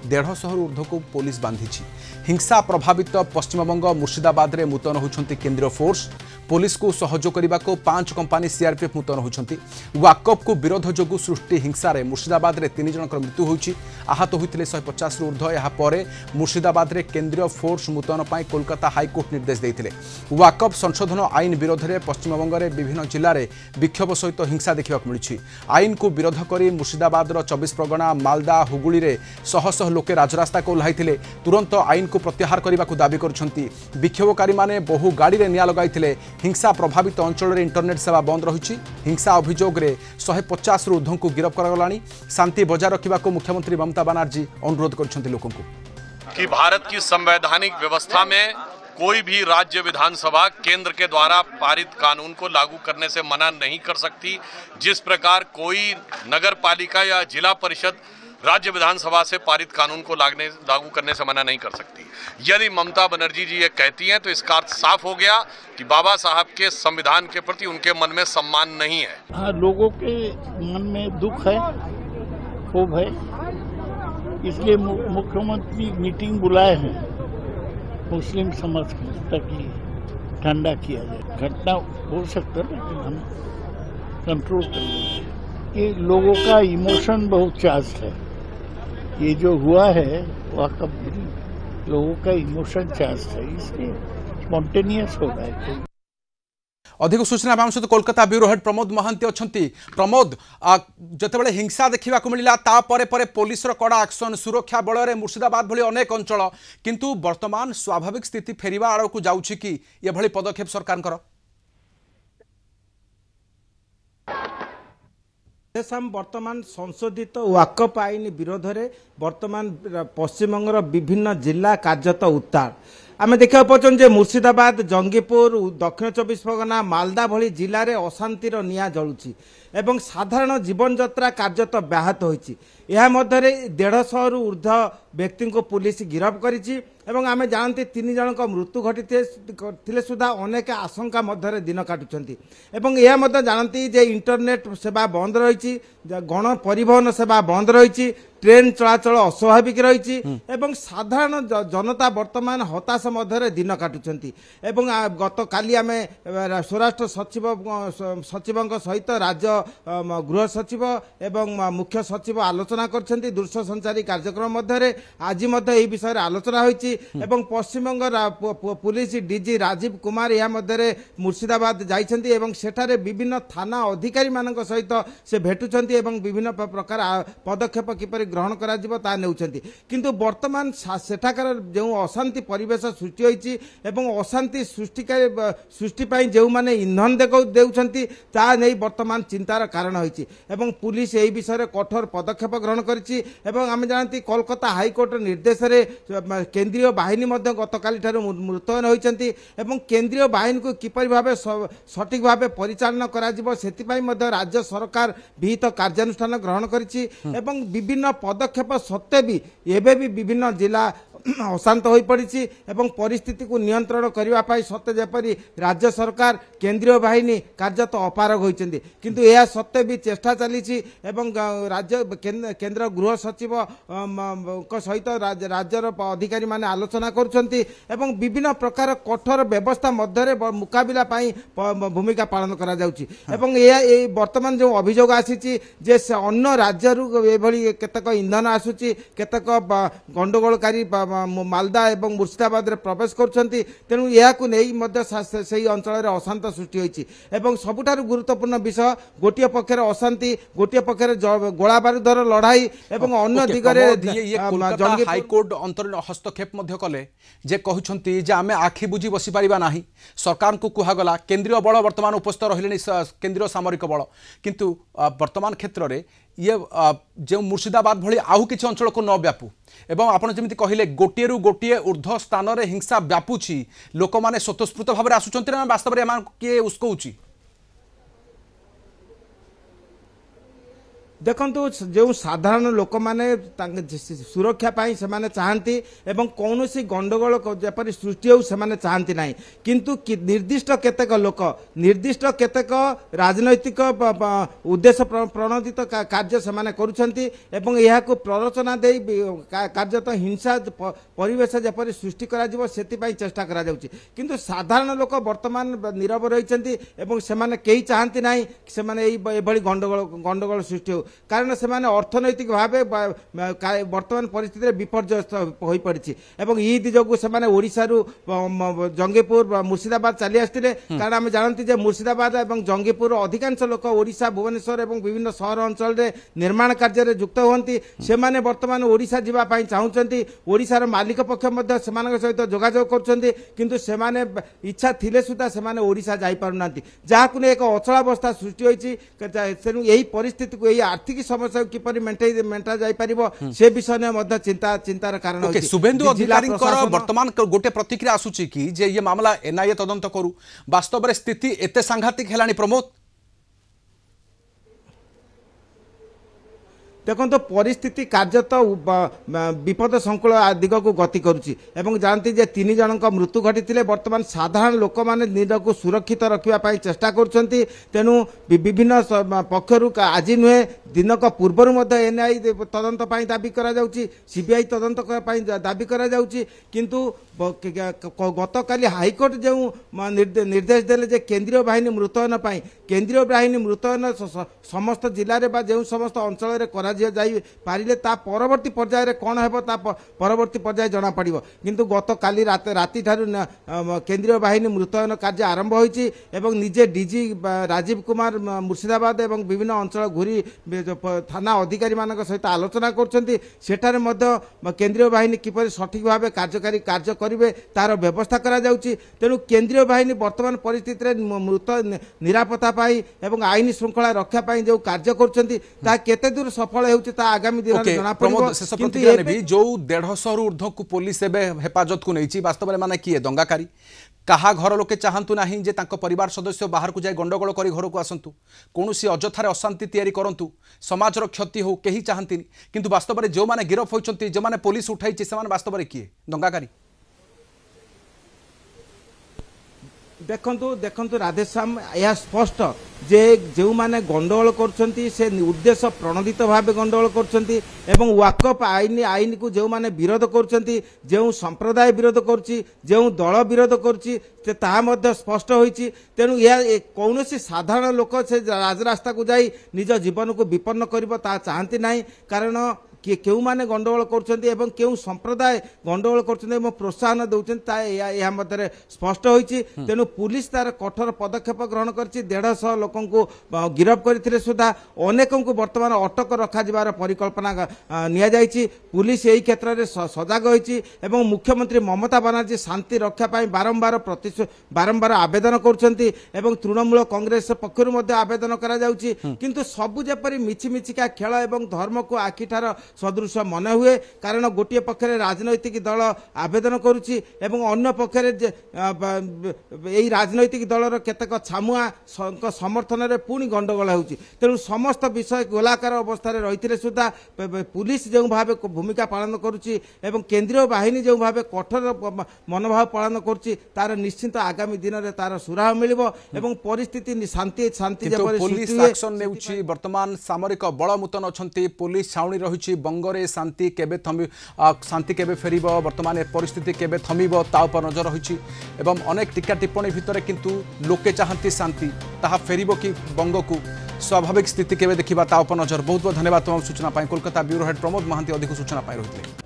150 ऊर्ध्व को पुलिस बांधी। हिंसा प्रभावित पश्चिमबंग मुर्शिदाबाद में मुतयन होती केंद्रीय फोर्स। पुलिस को सहयोग करने को 5 कंपानी सीआरपीएफ मुतयन होती। वाकअप को विरोध जो सृष्टि हिंसार मुर्शिदाबाद में 3 जनकर मृत्यु होती। आहत होते 150 ऊर्ध्व। यापर मुर्शिदाबाद में केंद्रीय फोर्स मुतयन पर कोलकाता हाईकोर्ट निर्देश देते। वाकअप संशोधन आईन विरोध में पश्चिमबंग में विभिन्न जिले में विक्षोभ सहित हिंसा देखा मिली। आईन को विरोध कर मुर्शिदाबाद 24 परगना मालदा हुगुड़ी में शह शह लोके राजरास्ता को ओह्लाइथिले। तुरंत आईन को प्रत्याहार करने को दाबी करछंती। विक्षोभकारी माने बहु गाड़ी में निआं लगाइथिले। हिंसा प्रभावित अंचल में इंटरनेट सेवा बंद रही। हिंसा अभियोग में 150 ऊर्ध्व को गिरफ्त करागलानी। शांति बजाय रखा को मुख्यमंत्री ममता बनर्जी अनुरोध करछंती लोगों को कि भारत की संवैधानिक व्यवस्था में कोई भी राज्य विधानसभा केंद्र के द्वारा पारित कानून को लागू करने से मना नहीं कर सकती। जिस प्रकार कोई नगर पालिका या जिला परिषद राज्य विधानसभा से पारित कानून को लागू करने से मना नहीं कर सकती। यदि ममता बनर्जी जी ये कहती हैं तो इसका अर्थ साफ हो गया कि बाबा साहब के संविधान के प्रति उनके मन में सम्मान नहीं है। हाँ, लोगों के मन में दुख है, क्षोभ है, इसलिए मुख्यमंत्री मीटिंग बुलाए हैं मुस्लिम समाज को ताकि ठंडा किया जाए। घटना हो सकता है लेकिन हम कंट्रोल कर लेंगे। ये लोगों का इमोशन बहुत चार्ज है। ये जो हुआ है वाकई लोगों का इमोशन चार्ज है, इसलिए स्पॉन्टेनियस हो रहा है। अधिक सूचना सहित कोलकाता ब्यूरो हेड प्रमोद महांती अच्छा। प्रमोद, जितेबाला हिंसा देखा मिला तापर पुलिस कड़ा एक्शन सुरक्षा बल मुर्शिदाबाद भली अनेक अंचल, किंतु वर्तमान स्वाभाविक स्थिति फेरिबा आड़ को जाउछि कि ये भली पदक्षेप सरकार वर्तमान संशोधित वाकअप आईन विरोध में वर्तमान पश्चिमबंगर विभिन्न जिला कार्यत उत्ताल आम देखा पाचन मुर्शिदाबाद जंगीपुर दक्षिण 24 परगना मालदा भली जिले में अशांतिर निआं जलुची एवं साधारण जीवन यात्रा कार्यत व्याहत होइछि। यह मध्य 150 रु ऊर्ध्व व्यक्ति को पुलिस गिरफ्त करिछि एवं आमे जानते 3 जनक मृत्यु घटी सुधा अनेक आशंका मध्य दिन काटुछंती एवं यह मध्य जानती जे इंटरनेट सेवा बंद रही, गण परिवहन सेवा बंद रही, ट्रेन चलाचल अस्वाभाविक रही एवं साधारण जनता वर्तमान हताश मध्य दिन काटुछंती एवं गत काली आमे स्वराष्ट्र सचिव सहित राज्य गृह सचिव एवं मुख्य सचिव आलोचना करछंती। दूरदर्शन संचारी कार्यक्रम मध्य आज यह विषय आलोचना होईची एवं पश्चिमबंग पुलिस डीजी राजीव कुमार यह मध्य मुर्शिदाबाद जाइछंती एवं सेठारे विभिन्न थाना अधिकारी मानक सहित से भेटुछंती एवं विभिन्न प्रकार पदक्षेप किपरि ग्रहण करा जिवो ता नेउछंती। किंतु वर्तमान सेठाकार जो अशांति परिवेश सृष्टि होईची एवं अशांति सृष्टि पाई जो माने इंधन देउछंती ता नै वर्तमान चिंतार कारण होईची एवं पुलिस एही विषय कठोर पदक्षेप ग्रहण करिछि एवं आमे जानती कोलकाता हाईकोर्ट निर्देश रे केंद्रीय बाहिनी मध्य गतकाली ठारू मुतयन होईचंती एवं केंद्रीय बाहिनी को किपरि भाबे सठिक भाबे परिचालन करा जिवो सेति पाई मध्य राज्य सरकार विहित कार्यानुष्ठान ग्रहण करिछि एवं विभिन्न पदक्षेप सत्वे भी एबे भी विभिन्न जिला अशांत हो पड़ी एवं परिस्थिति को नियंत्रण करने सत्य जेपरी राज्य सरकार केंद्रीय बाहिनी कार्यत अपारग होती किंतु यह सत्वे भी चेष्टा चली राज्य केंद्र गृह सचिव सहित राज्यर अधिकारी माने आलोचना करुछंती एवं विभिन्न प्रकार कठोर व्यवस्था मध्य मुकाबिला भूमिका पालन करा जाउची एवं यह वर्तमान जो अभियोग आसी जे अन्य राज्य केतक इंधन आसूची केतक गंडगोलकारी मालदा एवं मुर्शिदाबाद रे प्रवेश करछंती तेणु यह से अंचल अशांत सृष्टि होईची एवं सबुठारु गुरुत्वपूर्ण विषय गोटे पक्षर अशांति गोटे पक्षर गोला बारूदर लड़ाई एवं अन्य दिगरे हाईकोर्ट अंतर हस्तक्षेप मध्य कले जे कहउछंती जे आमे आखि बुझी बसी परिबा नाही। सरकार को कुहागला केंद्रीय बल वर्तमान उपस्थित रहिलेनी केंद्रीय सामरिक बल किंतु वर्तमान क्षेत्र में ये जो मुर्शिदाबाद भली आउ किसी अंचल को न व्यापू एवं आपड़ जमी कहले गोटे रु गोटे ऊर्ध्व स्थान में हिंसा व्यापुची लोक मैंने स्वतस्फूर्त भाव में आसुंच ना वास्तव में किए उस्कौची देखंतु जो साधारण लोक माने सुरक्षा पाई से माने चाहती एवं कौनसी गंडगोल जपरि सृष्टि हो से माने चाहती नहीं किंतु निर्दिष्ट केतेक लोक निर्दिष्ट केतेक राजनैतिक उद्देश्य प्रणोदित कार्य से माने करूछंती एवं यह को प्ररोचना दे कार्यत हिंसा परिवेश जपरि सृष्टि करा जिवो सेति पाई चेष्टा करा जाउची किंतु साधारण लोक वर्तमान नीरव रहिछंती एवं से माने केही चाहती नहीं से माने एभली गंडगोल सृष्टि हो कारण से माने अर्थनैतिक भाव वर्तमान परिस्थिति विपर्यस्त हो पड़ी एवं ईद जो से माने ओडिशारू जंगीपुर मुर्शिदाबाद चली आसते कारण आम जानती जे मुर्शिदाबाद और जंगीपुर अधिकांश लोक ओडिशा भुवनेश्वर और विभिन्न सहर अंचल में निर्माण कार्य जुक्त होती से माने वर्तमान ओडिशा जावाई चाहूँगी ओडिशार मालिक पक्ष सहित जोगाजोग कर से माने इच्छा थिले सुधा से माने ओडिशा जाई पारुना जहां एक अचलावस्था सृष्टि होती तेणु यही परिस्थिति को यही आर्थिक समस्या किपरि मेंटा जाई परिबो से विषय में चिंतार कारण ओके शुभेंदु अधिकारी वर्तमान गोटे प्रतिक्रिया आसुची कि जे ये मामला एनआईए तदंत करू वास्तव में स्थिति एते सांघातिक हेलानी प्रमोद देखो तो परिस्थिति कार्यत विपद संकुल दिग को गति करुच्ची जानती जे 3 जन मृत्यु घटी वर्तमान साधारण लोक मैंने निज को सुरक्षित रखापी चेष्टा करुँच तेणु विभिन्न पक्षर आज नुहे दिनक पूर्वर एनआई तदंत दाबी करा सीबीआई तदंत दाबी करा किंतु गत काली हाईकोर्ट जो निर्देश देले जे केंद्रीय बाहिनी मुतयन केंद्रीय बाहिनी मुतयन समस्त जिले में जो समस्त अंचल करा जाई पारिले ता परवर्ती पर्याय कौन है परवर्ती पर्याय जना पड़ो किंतु गत काली राति ठारू केंद्रीय बाहिनी मुतयन कार्य आरंभ होईची एवं निजे डीजी राजीव कुमार मुर्शिदाबाद एवं विभिन्न अंचल घूरी थाना अधिकारी मान सहित आलोचना कर केंद्रीय बाहिनी किपर सठिक भाव कार्यकारी कार्य करेंगे तार व्यवस्था करा जाउची तेणु केंद्रीय बाहिनी वर्तमान परिस्थिति मृत निरापत्ता पाई एवं आईन श्रृंखला रक्षा पाई जो कार्य करछंती ता केते दूर सफल हेउची ता आगामी दिन में जना पड़िबो किंतु जो 150 रु ऊर्ध्व को पुलिस एबे हेफाजत को नैची वास्तव में माने किए दंगाकारी कहा घर लोके चाहतु नहीं जे तांको परिवार सदस्य बाहर को जाए गंडगोल करी घर को आसतु कौन अजथार अशांति तैयारी करंतु समाजर क्षति हो कहीं चाहती किंतु वास्तव में जो माने गिरफ होइचंती जो माने पुलिस उठाई से वास्तव में किए दंगाकारी देखंतु राधेश्याम यह स्पष्ट जे जो माने गंडगोल करछंती से उद्देश्य प्रणोदित भाव गंडगोल करछंती एवं वाकफ आईन को जो माने विरोध करछंती जो संप्रदाय विरोध करछि जो दल विरोध करछि ता मध्य स्पष्ट होईछि तेणु यह कौनसी साधारण लोक से राजरास्ता को जाई निज जीवन को विपन्न करिबो ता चाहती नहीं कारण किए क्यों माने गंडगोल करछंती एवं क्यों संप्रदाय गंडगोल करछंती एवं प्रोत्साहन दउछन ता या मध्य स्पष्ट होईछि तेणु पुलिस तार कठोर पदक्षेप ग्रहण करछि 150 लोक को गिरफ करथिले सुधा अनेकों को वर्तमान अटक रखा जिबार परिकल्पना निया जायछि पुलिस एही क्षेत्र में सजग होईछि एवं मुख्यमंत्री ममता बनर्जी शांति रक्षा पाई बारंबार आवेदन करछंती एवं तृणमूल कांग्रेस पक्षरु मध्ये आवेदन करा जाउछि किंतु सबु जेपरि मिछिमिछिका खेल एवं धर्म को आखिठार सदृश मन हुए कारण गोटे पक्षरे राजनैतिक दल आवेदन करुच्ची एवं अन्य पक्षरे यही राजनैतिक दलर केतक छामुआ समर्थन में पुणी गंडगोल होउची तेणु समस्त विषय गोलाकार अवस्था रही सुधा पुलिस जो भाव भूमिका पालन करुच्ची एवं केंद्रीय बाहिनी जो भाव कठोर मनोभाव पालन करुच्ची तार निश्चित आगामी दिन में तार सुराह मिलिबो एवं परिस्थिति शांति पुलिस एक्शन नेउची वर्तमान सामरिक बल मुतन अछंती पुलिस छाउणी रही बंगरे शांति केबे फेरिबो वर्तमान परिस्थिति केबे थमिबो ता उपर नजर रही एवं अनेक टीका टिप्पणी भितर किंतु लोके चाहती शांति ताहा फेरिबो कि बंग को स्वाभाविक स्थिति केबे देखिबा ता उपर नजर बहुत बहुत धन्यवाद तमाम सूचना पाई कोलकाता ब्यूरो हेड प्रमोद महांती अधिक सूचना पाई रहितले।